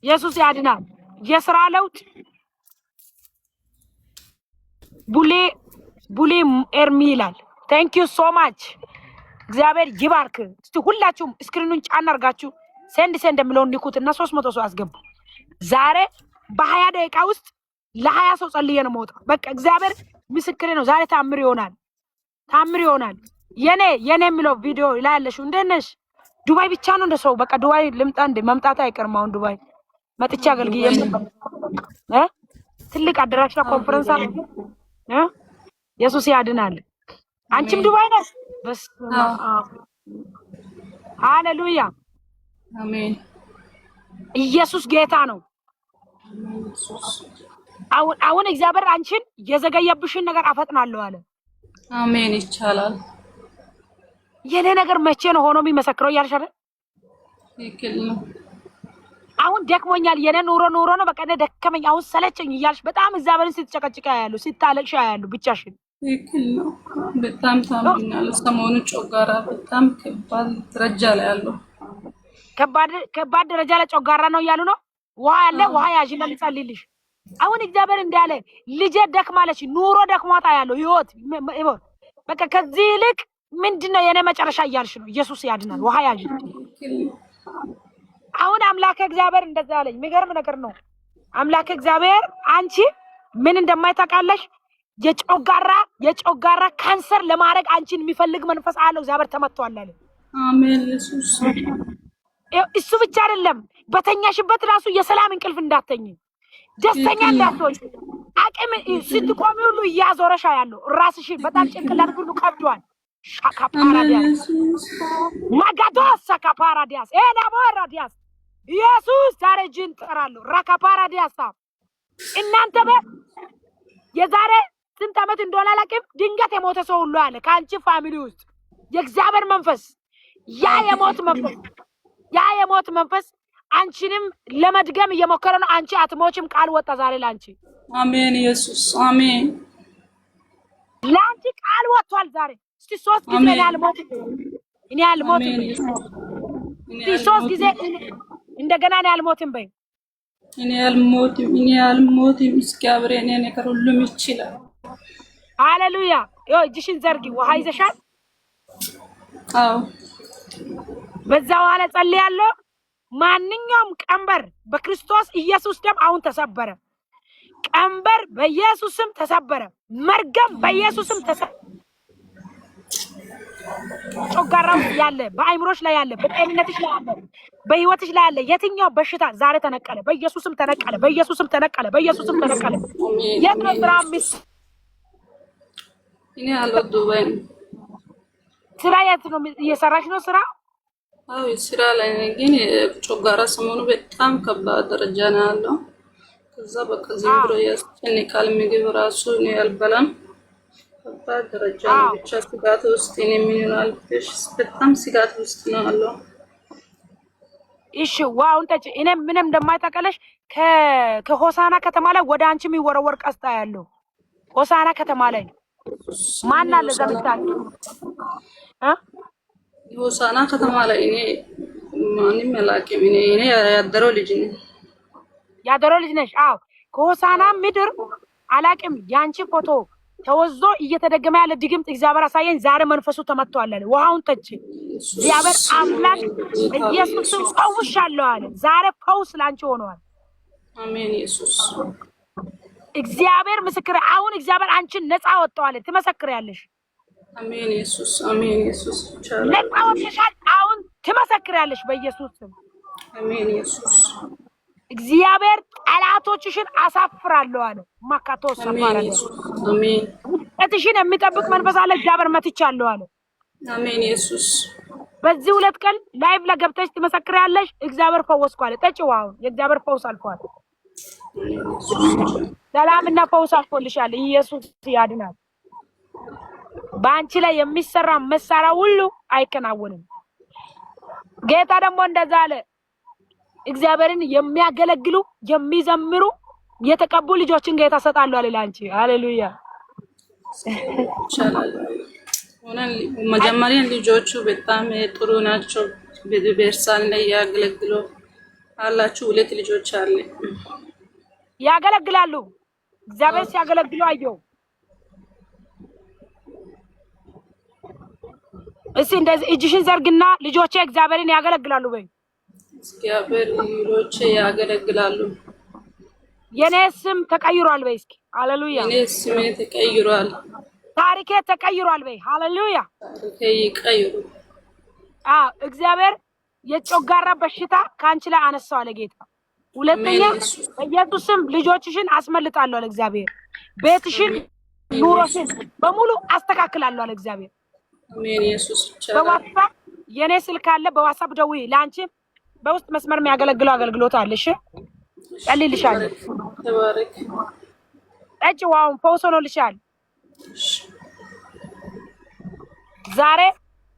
ኢየሱስ ያድናል። የስራ ለውጥ ቡሌ ኤርሚ ይላል። ቴንክ ዩ ሶ ማች እግዚአብሔር ይባርክ። እስቲ ሁላችሁም ስክሪኑን ጫን አርጋችሁ ሴንድ እንደምለውን ንኩት እና 300 ሰው አስገቡ። ዛሬ በ20 ደቂቃ ውስጥ ለ20 ሰው ጸልዬ ነው የምወጣው። በቃ እግዚአብሔር ምስክሬ ነው። ዛሬ ታምር ይሆናል፣ ታምር ይሆናል። የኔ የሚለው ቪዲዮ ላይ ያለሽው እንዴት ነሽ? ዱባይ ብቻ ነው እንደ ሰው በቃ ዱባይ ልምጣ እንደ መምጣት አይቀርም። አሁን ዱባይ መጥቻ አገልግዬ ትልቅ አዳራሽ ኮንፈረንስ አለ። ኢየሱስ ያድናል። አንቺም ዱባይ ነሽ? በስመ አብ ሃሌሉያ አሜን። ኢየሱስ ጌታ ነው። አሁን እግዚአብሔር አንቺን የዘገየብሽን ነገር አፈጥናለሁ አለ። አሜን። ይቻላል። የኔ ነገር መቼ ነው ሆኖ የሚመሰክረው እያልሽ አይደል? ትክክል ነው። አሁን ደክሞኛል፣ የኔ ኑሮ ነው በቃ ደከመኝ፣ አሁን ሰለቸኝ እያልሽ በጣም እግዚአብሔርን ስትጨቀጭቃ ያለው ስታለቅሽ ያለው ብቻሽን። ትክክል ነው። በጣም ታምኛለሁ። ሰሞኑን ጮጋራ በጣም ከባድ ደረጃ ላይ ያለው ከባድ ደረጃ ላይ ጮጋራ ነው እያሉ ነው። ውሃ ያለ ውሃ ያዥና ልጸልይልሽ። አሁን እግዚአብሔር እንዳለ ልጄ ደክማለች፣ ኑሮ ደክሟታ ያለው ህይወት በቃ ከዚህ ይልቅ ምንድነው የኔ መጨረሻ እያልሽ ነው። ኢየሱስ ያድናል። ውሃ ያዥ። አሁን አምላክ እግዚአብሔር እንደዛ አለኝ። የሚገርም ነገር ነው። አምላክ እግዚአብሔር አንቺ ምን እንደማይታቃለሽ የጮጋራ ካንሰር ለማድረግ አንቺን የሚፈልግ መንፈስ አለው። እግዚአብሔር ተመቷል አለ። አሜን። ኢየሱስ እሱ ብቻ አይደለም፣ በተኛሽበት ራሱ የሰላም እንቅልፍ እንዳተኝ፣ ደስተኛ እንዳትሆኝ፣ አቅም ስትቆሚ ሁሉ እያዞረሻ ያለው ራስሽ በጣም ጭንቅላት ሁሉ ከብዷል። ሻካፓራዲያስ ማጋዶስ ሻካፓራዲያስ ኤላቦራዲያስ ኢየሱስ ዛሬ ጅን ጠራለሁ። ራካፓራዲያስ እናንተ የዛሬ ስንት ዓመት እንደሆነ አላውቅም፣ ድንገት የሞተ ሰው ሁሉ አለ ከአንቺ ፋሚሊ ውስጥ የእግዚአብሔር መንፈስ ያ የሞት መንፈስ አንቺንም ለመድገም እየሞከረ ነው። አንቺ አትሞችም፣ ቃል ወጣ ዛሬ ላንቺ። አሜን። ኢየሱስ አሜን። ላንቺ ቃል ወጥቷል ዛሬ። እስቲ 3 ጊዜ እኔ አልሞትም፣ እስቲ 3 ጊዜ እንደገና እኔ አልሞትም በይ። እኔ አልሞትም። እግዚአብሔር እኔ ነገር ሁሉም ይችላል። ሃሌሉያ። እጅሽን ዘርጊ። ውሃ ይዘሻል? አዎ። በዛ በኋላ ጸልያለሁ። ማንኛውም ቀንበር በክርስቶስ ኢየሱስ ደም አሁን ተሰበረ። ቀንበር በኢየሱስም ተሰበረ። መርገም በኢየሱስም ተሰበረ። ጮጋራው ያለ በአይምሮሽ ላይ ያለ በጤንነትሽ ላይ ያለ በህይወትሽ ላይ ያለ የትኛው በሽታ ዛሬ ተነቀለ። በኢየሱስም ተነቀለ። በኢየሱስም ተነቀለ። በኢየሱስም ተነቀለ። የት ነው ስራ ሚስ እኔ ዱባይ ስራ የት ነው እየሰራሽ ነው ስራ? አዎ ስራ ላይ ነኝ፣ ግን ጮጋራ ሰሞኑ በጣም ከባድ ደረጃ ነው ያለው። ከዛ በቃ ዝም ብሎ ያስጨንቃል። ምግብ ራሱ ነው ያልበላም። ከባድ ደረጃ ነው። ብቻ ስጋት ውስጥ እኔ ምን ይሆናል በጣም ስጋት ውስጥ ነው ያለው። እሺ ዋውን ጠጪ። እኔ ምንም እንደማይታቀለሽ ከሆሳና ከተማ ላይ ወደ አንቺ የሚወረወር ቀስታ ያለው ሆሳና ከተማ ላይ ማን አለ ዘምታል? ሆሳና ከተማ ላይ እኔ ማንም ያላቀም እኔ ያደረው ልጅ ነኝ። ያደረው ልጅ ነሽ? አዎ። ከሆሳና ምድር አላቅም ያንቺ ፎቶ ተወዞ እየተደገመ ያለ ድግምት እግዚአብሔር አሳየኝ። ዛሬ መንፈሱ ተመቷል አለ። ውሃውን ጠጪ። እግዚአብሔር አምላክ ኢየሱስ ፈውሻለሁ አለ። ዛሬ ፈውስ ላንቺ ሆኗል። አሜን። ኢየሱስ እግዚአብሔር ምስክር። አሁን እግዚአብሔር አንቺን ነፃ ወጣዋል። ትመሰክሪያለሽ። አሜን። ኢየሱስ አሜን። ኢየሱስ ነፃ ወጥተሻል። አሁን ትመሰክሪያለሽ በኢየሱስ ስም። አሜን። ኢየሱስ እግዚአብሔር ጠላቶችሽን አሳፍራለሁ አለ። ማካቶስ ሰፋራለ። አሜን። እትሽን የሚጠብቅ መንፈስ አለ። እግዚአብሔር መትቻለሁ አለ። አሜን። ኢየሱስ በዚህ 2 ቀን ላይቭ ለገብተሽ ትመሰክሪያለሽ። እግዚአብሔር ፈወስኩ አለ። ጠጪው። አሁን የእግዚአብሔር ፈውስ አልፏል። ሰላምና ፈውስ አልፎልሻል። ኢየሱስ ያድናል። በአንቺ ላይ የሚሰራ መሳሪያ ሁሉ አይከናወንም። ጌታ ደግሞ እንደዛ አለ። እግዚአብሔርን የሚያገለግሉ የሚዘምሩ የተቀቡ ልጆችን ጌታ ሰጣለሁ አለ ላንቺ። ሃሌሉያ። መጀመሪያ ልጆቹ በጣም ጥሩ ናቸው። በቤርሳን ላይ ያገለግሉ አላችሁ? ሁለት ልጆች አለ። ያገለግላሉ። እግዚአብሔር ሲያገለግሉ አየው። እስቲ እንደዚህ እጅሽን ዘርግና ልጆቼ እግዚአብሔርን ያገለግላሉ በይ። እግዚአብሔር ልጆቼ ያገለግላሉ። የኔ ስም ተቀይሯል በይ እስኪ። ሃሌሉያ። የኔ ስም ተቀይሯል። ታሪኬ ተቀይሯል በይ። ሃሌሉያ። ታሪኬ ይቀይሩ። እግዚአብሔር የጮጋራ በሽታ ካንቺ ላይ አነሳው አለ ጌታ። ሁለተኛ በኢየሱስ ስም ልጆችሽን አስመልጣለሁ አለ እግዚአብሔር። ቤትሽን ኑሮሽን በሙሉ አስተካክላለሁ አለ እግዚአብሔር። አሜን። ኢየሱስ ይቻላል። በዋትስአፕ የኔ ስልክ አለ። በዋትስአፕ ደውዪ። ላንቺ በውስጥ መስመር የሚያገለግለው አገልግሎት አለ። እሺ ጸልይልሻለሁ። ተባረክ። እጭ ዋው ፈውስ ሆኖልሻል። ዛሬ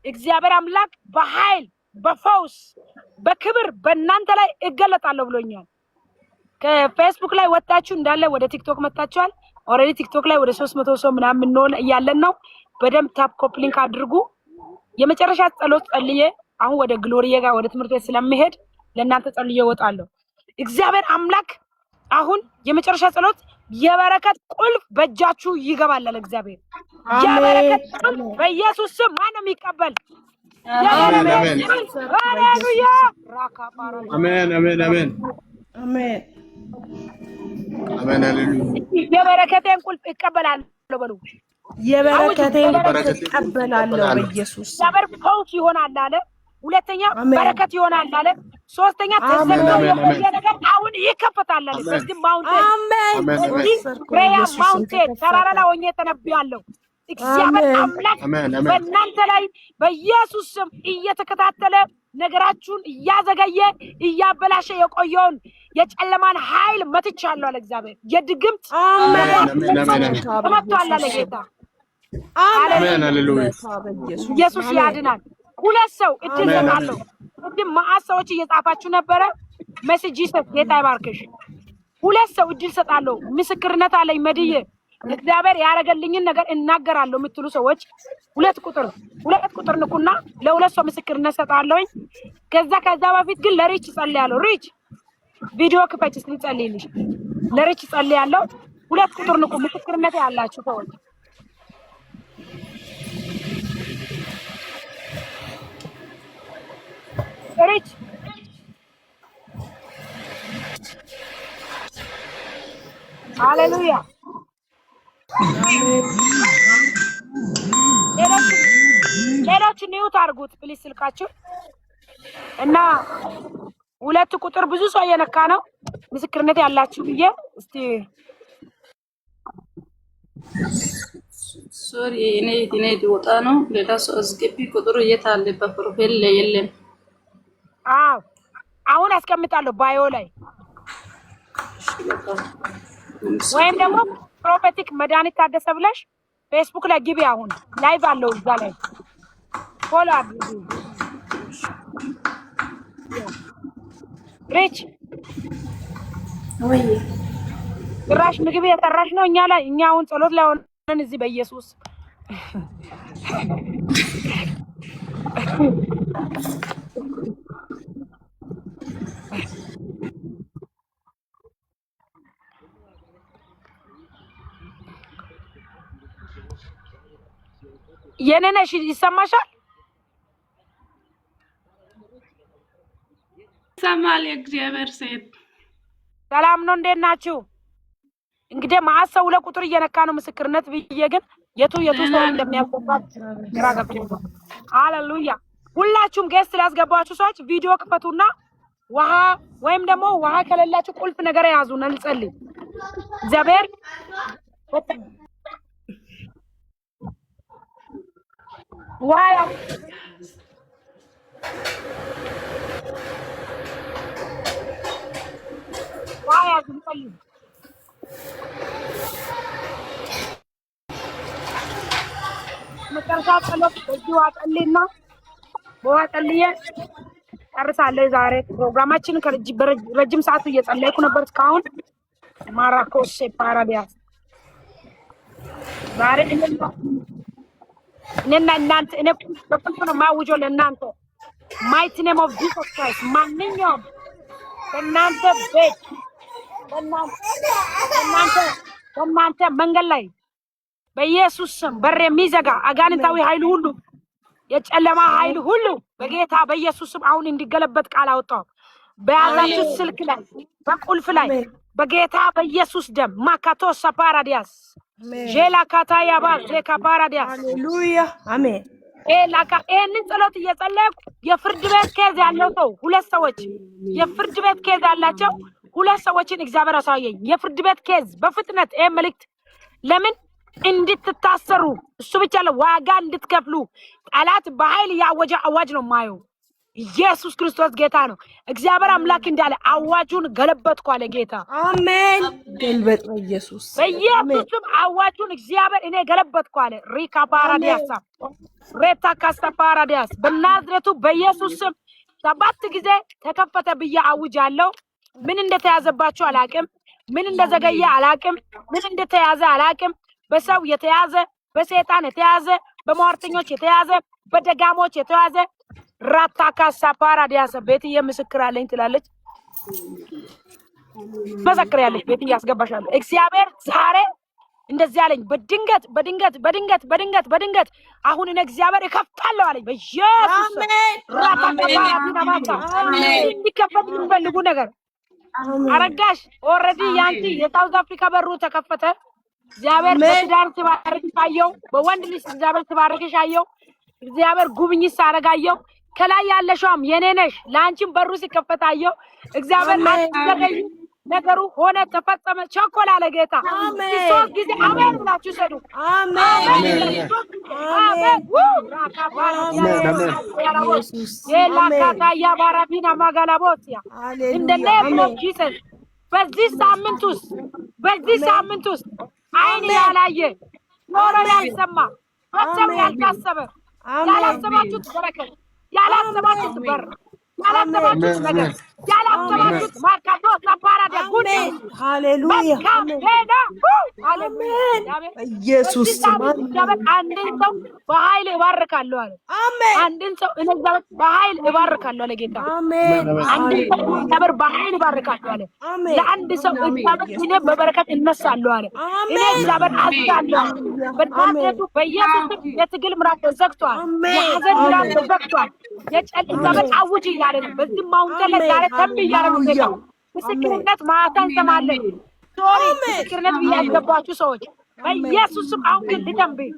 እግዚአብሔር አምላክ በኃይል በፈውስ በክብር በእናንተ ላይ እገለጣለሁ ብሎኛል። ከፌስቡክ ላይ ወጣችሁ እንዳለ ወደ ቲክቶክ መጣችኋል። ኦሬዲ ቲክቶክ ላይ ወደ 300 ሰው ምናምን ነው እያለን ነው። በደንብ ታፕ ኮፕሊንክ አድርጉ። የመጨረሻ ጸሎት ጸልዬ አሁን ወደ ግሎሪዬ ጋር ወደ ትምህርት ቤት ስለምሄድ ለእናንተ ጸልዬ እወጣለሁ። እግዚአብሔር አምላክ አሁን የመጨረሻ ጸሎት የበረከት ቁልፍ በእጃችሁ ይገባል አለ እግዚአብሔር። የበረከት ቁልፍ በኢየሱስ ስም ማንም ይቀበል። አሜን አሜን ሃሌሉያ። አሜን አሜን አሜን አሜን አሜን ሃሌሉያ። የበረከቴን ቁልፍ እቀበላለሁ በሉ። የበረከቴን ቁልፍ እቀበላለሁ በኢየሱስ ስም። እግዚአብሔር ፈውስ ይሆናል አለ። ሁለተኛ በረከት ይሆናል አለ። ሶስተኛ ተዘግቶ የቆየ ነገር አሁን ይከፈታል አለ። በዚህ ማውንቴን ማውንቴን ተራራ ላይ ሆኜ ተነብያለሁ። እግዚአብሔር አምላክ በእናንተ ላይ በኢየሱስ ስም እየተከታተለ ነገራችሁን እያዘገየ እያበላሸ የቆየውን የጨለማን ኃይል መትቻለሁ አለ እግዚአብሔር። የድግምት ተመቷል አለ ጌታ። አሜን ሃሌሉያ። ኢየሱስ ያድናል። ሁለት ሰው እድል ሰጣለሁ። ቅድም መዓት ሰዎች እየጻፋችሁ ነበረ። ሜሴጅ ይሰጥ ጌታ ይባርክሽ። ሁለት ሰው እድል ሰጣለሁ። ምስክርነት አለኝ መድዬ እግዚአብሔር ያረገልኝን ነገር እናገራለሁ የምትሉ ሰዎች ሁለት ቁጥር ንኩና ለሁለት ሰው ምስክርነት ሰጣለሁ። ከዛ በፊት ግን ለሪች ጸልያለሁ። ሪች ቪዲዮ ክፈች እስኪ ጸልይልሽ። ለሪች ጸልያለሁ። ሁለት ቁጥር ንኩ ምስክርነት ያላችሁ ሰዎች። ሪች ሃሌሉያ። ሌሎች ኒውት አድርጉት ፕሊስ ስልካችሁ እና ሁለት ቁጥር ብዙ ሰው እየነካ ነው። ምስክርነት ያላችሁ ብዬ እስቲ ሶሪ እኔ ወጣ ነው። ሌላ ሰው አስገቢ። ቁጥሩ የት አለ? በፕሮፋይል ላይ የለም። አሁን አስቀምጣለሁ ባዮ ላይ ወይም ደግሞ ፕሮፌቲክ መድኃኒት ታደሰ ብለሽ ፌስቡክ ላይ ግቢ። አሁን ላይቭ አለው እዛ ላይ ፎሎ አድርጉ። ሪች ወይ ጭራሽ ምግብ የጠራሽ ነው እኛ ላይ። እኛ አሁን ጸሎት ላይ ሆነን እዚህ በኢየሱስ የነነሽ ይሰማሻል? ሰማል። የእግዚአብሔር ሴት ሰላም ነው። እንዴት ናችሁ? እንግዲህ መዓት ሰው ሁለት ቁጥር እየነካ ነው ምስክርነት ብዬ ግን የቱ ሰው እንደሚያስገባ ግራ ገብቶኛል። ሃሌሉያ። ሁላችሁም ጌስት ላስገባችሁ ሰዎች ቪዲዮ ክፈቱና ውሃ ወይም ደግሞ ውሃ ከሌላችሁ ቁልፍ ነገር ያዙና እንጸልይ። እግዚአብሔር ውሃ ያዙ እንጸልይ። መጨረሻ ጸሎት በዚህ ውሃ ጸልይና በውሃ ጸልዬ ጨርሳለሁ። ዛሬ ፕሮግራማችንን ረጅም ሰዓት እየጸለይኩ ነበር እስካሁን። ማራኮስ ፓራዲያስ ዛሬ እኔና እናንተ እኔ በቁልፍ ነው የማውጀው ለእናንተ ማይቲ ኔም ኦፍ ጂሰስ ክራይስት። ማንኛውም በእናንተ ቤት በእናንተ መንገድ ላይ በኢየሱስ ስም በር የሚዘጋ አጋንንታዊ ኃይል ሁሉ የጨለማ ኃይል ሁሉ በጌታ በኢየሱስ ስም አሁን እንዲገለበጥ ቃል አወጣው። በያዛችሁ ስልክ ላይ በቁልፍ ላይ በጌታ በኢየሱስ ደም ማካቶ ሰፓራዲያስ ጄላ ካታያባ ዘካፓራዲያስ ሃሌሉያ አሜን። ይህንን ጸሎት እየጸለይኩ የፍርድ ቤት ኬዝ ያለው ሰው ሁለት ሰዎች የፍርድ ቤት ኬዝ ያላቸው ሁለት ሰዎችን እግዚአብሔር አሳየኝ። የፍርድ ቤት ኬዝ በፍጥነት ይሄ መልእክት ለምን እንድትታሰሩ እሱ ብቻ ለዋጋ እንድትከፍሉ ጠላት በኃይል ያወጀ አዋጅ ነው ማየው። ኢየሱስ ክርስቶስ ጌታ ነው። እግዚአብሔር አምላክ እንዳለ አዋጁን ገለበጥኩ አለ ጌታ። አሜን። ገልበጥ በኢየሱስ በኢየሱስም አዋጁን እግዚአብሔር እኔ ገለበጥኩ አለ። ሪካ ፓራዲያስ ሬታ ካስታ ፓራዲያስ በናዝሬቱ በኢየሱስም 7 ጊዜ ተከፈተ ብዬ አውጃለሁ። ምን እንደተያዘባችሁ አላቅም። ምን እንደዘገየ አላቅም። ምን እንደተያዘ አላቅም። በሰው የተያዘ በሰይጣን የተያዘ በሟርተኞች የተያዘ በደጋሞች የተያዘ ራታካሳ ፓራዲያስ ቤትዬ ምስክር አለኝ ትላለች። መሰክር ያለች ቤትዬ ያስገባሻለሁ። እግዚአብሔር ዛሬ እንደዚህ አለኝ። በድንገት አሁን እኔ እግዚአብሔር እከፍታለሁ አለኝ በኢየሱስ እንዲከፈት የሚፈልጉ ነገር አረጋሽ ኦልሬዲ ያንቺ የሳውዝ አፍሪካ በሩ ተከፈተ። እግዚአብሔር በትዳር ሲባርክሽ አየሁ። በወንድ ልጅ እግዚአብሔር ሲባርክሽ አየሁ። እግዚአብሔር ጉብኝት ሳረጋየው ከላይ ያለሽውም የኔ ነሽ። ላንቺም በሩ ሲከፈት አየሁ። እግዚአብሔር አትዘገይ ነገሩ ሆነ ተፈጸመ። ቸኮል አለ ጌታ። ሶስት ጊዜ አሜን ብላችሁ ሰዱ። አሜን አሜን የላካታ ያባራቢና ማጋላቦቲያ እንደነ ጂሰስ በዚህ ሳምንት ውስጥ አይን ያላየ ኖሮ ያልሰማ ፈጽሞ ያልታሰበ ያላሰባችሁት በረከት ያላሰባችሁት በር ያላሰባችሁት ነገር ያላሰባችሁት ማርካቶ ሰፓራዳ ጉድ ሃሌሉያ አሜን። ኢየሱስ እግዚአብሔር አንድን ሰው በኃይል እባርካለሁ አለ። አንድን ሰው እግዚአብሔር በኃይል እባርካለሁ አለ ጌታ። አንድን ሰው እግዚአብሔር በኃይል እባርካለሁ አለ። ለአንድ ሰው እግዚአብሔር እኔ በበረከት እነሳለሁ አለ። እኔ እግዚአብሔር አዝዛለሁ። በናዝሬቱ በኢየሱስ የትግል ምዕራፍ ተዘግቷል። የሐዘን ምዕራፍ ተዘግቷል። እግዚአብሔር አውጅ እያለ ነው። በዚህ ማውንተን ላይ ዛሬ ተንብ እያለ ነው ጌታ። ምስክርነት ማታ እንሰማለን። ሶሪ ምስክርነት ብያስገባችሁ ሰዎች በኢየሱስም አሁን ግን ልተንብይ።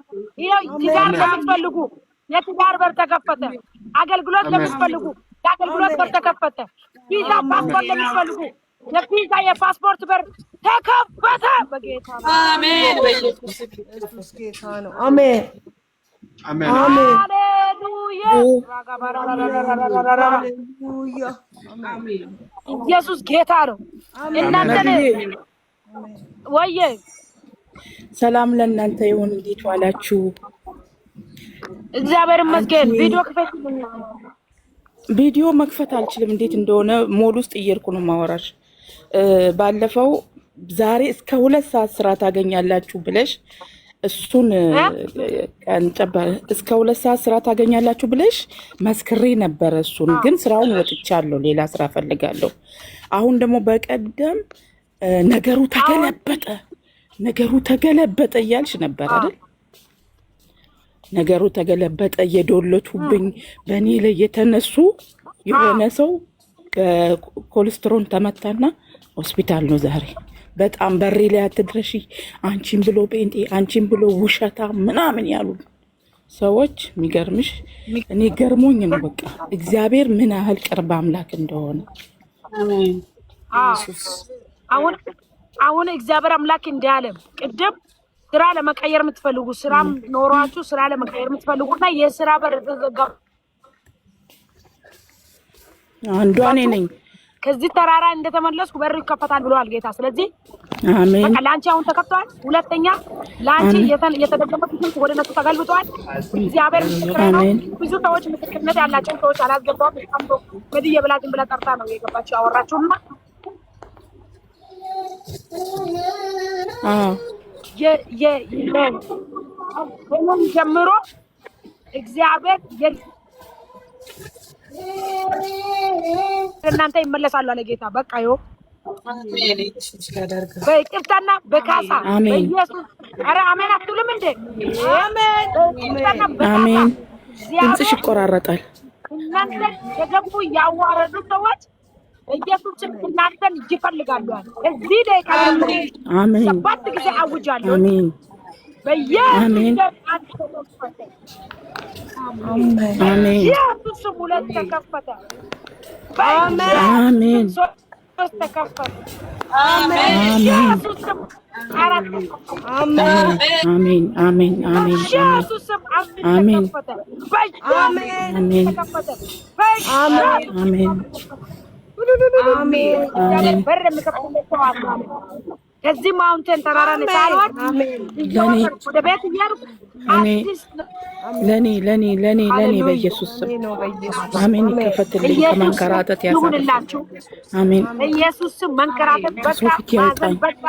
ይኸው ትዳር ለምትፈልጉ የትዳር በር ተከፈተ። አገልግሎት ለምትፈልጉ የአገልግሎት በር ተከፈተ። ቪዛ ፓስፖርት ለምትፈልጉ የቪዛ የፓስፖርት በር ተከፈተ በጌታ አሜን። በኢየሱስ ጌታ ነው። አሜን አሜን ሃሌሉያ ኢየሱስ ጌታ ነው። እናንተ ወየ ሰላም ለእናንተ ይሁን። እንዴት ዋላችሁ? እግዚአብሔር ይመስገን። ቪዲዮ መክፈት አልችልም። እንዴት እንደሆነ ሞል ውስጥ እየሄድኩ ነው ማወራሽ። ባለፈው ዛሬ እስከ 2 ሰዓት ስራ ታገኛላችሁ ብለሽ እሱን ቀንጨባ እስከ 2 ሰዓት ስራ ታገኛላችሁ ብለሽ መስክሬ ነበር። እሱን ግን ስራውን ወጥቻለሁ፣ ሌላ ስራ ፈልጋለሁ። አሁን ደግሞ በቀደም ነገሩ ተገለበጠ እያልሽ ነበር አይደል? ነገሩ ተገለበጠ። የዶለቱብኝ በእኔ ላይ የተነሱ የሆነ ሰው በኮሌስትሮል ተመታና ሆስፒታል ነው ዛሬ። በጣም በሬ ላይ አትድረሺ፣ አንቺን ብሎ ጴንጤ፣ አንቺን ብሎ ውሸታ ምናምን ያሉ ሰዎች የሚገርምሽ እኔ ገርሞኝ ነው። በቃ እግዚአብሔር ምን ያህል ቅርብ አምላክ እንደሆነ አሁን እግዚአብሔር አምላክ እንዳለ ቅድም ስራ ለመቀየር የምትፈልጉ ስራም ኖሯችሁ ስራ ለመቀየር የምትፈልጉና የስራ በር ተዘጋ አንዷ እኔ ነኝ። ከዚህ ተራራ እንደተመለስኩ በር ይከፈታል ብለዋል ጌታ። ስለዚህ አሜን። በቃ ላንቺ አሁን ተከፍቷል። ሁለተኛ ላንቺ የተደገመው ስልክ ወደ እነሱ ተገልብጧል። እግዚአብሔር ምስክሬ ነው። ብዙ ሰዎች ምስክርነት ያላቸው ሰዎች አላስገባም። ታምቶ በዚህ የብላትን ብላ ጠርታ ነው የገባችው ያወራችውና ጀምሮ እግዚአብሔር እናንተ ይመለሳሉ አለ ጌታ። በቃ ይኸው በይቅርታና በካሳ በኢየሱስ ኧረ አሜን አትሉም እንዴ? አሜን። ድምፅሽ ይቆራረጣል። እናንተ የገቡ ያዋረዱ ሰዎች በኢየሱስ እናንተን ይፈልጋሉ አለ። እዚህ ላይ አሜን። 7 ጊዜ አውጃለሁ። አሜን። በኢየሱስ አሜን። ኢየሱስ ሁለት ተከፈተ። አሜን። ሶስት ተከፈተ። አሜን። ኢየሱስ አራት አሜን። አሜን። አሜን። ኢየሱስ አሜን። ተከፈተ። አሜን። ተከፈተ። አሜን። አሜን። በር የሚከፍትላቸው አለ። ከዚህ ማውንቴን ተራራ ነሳልዋት ወደ ቤት እያልኩ ለኔ በኢየሱስ ስም አሜን። ይከፈትልኝ፣ ከመንከራተት ያሳልፈኝ። አሜን። በኢየሱስ ስም መንከራተት በቃ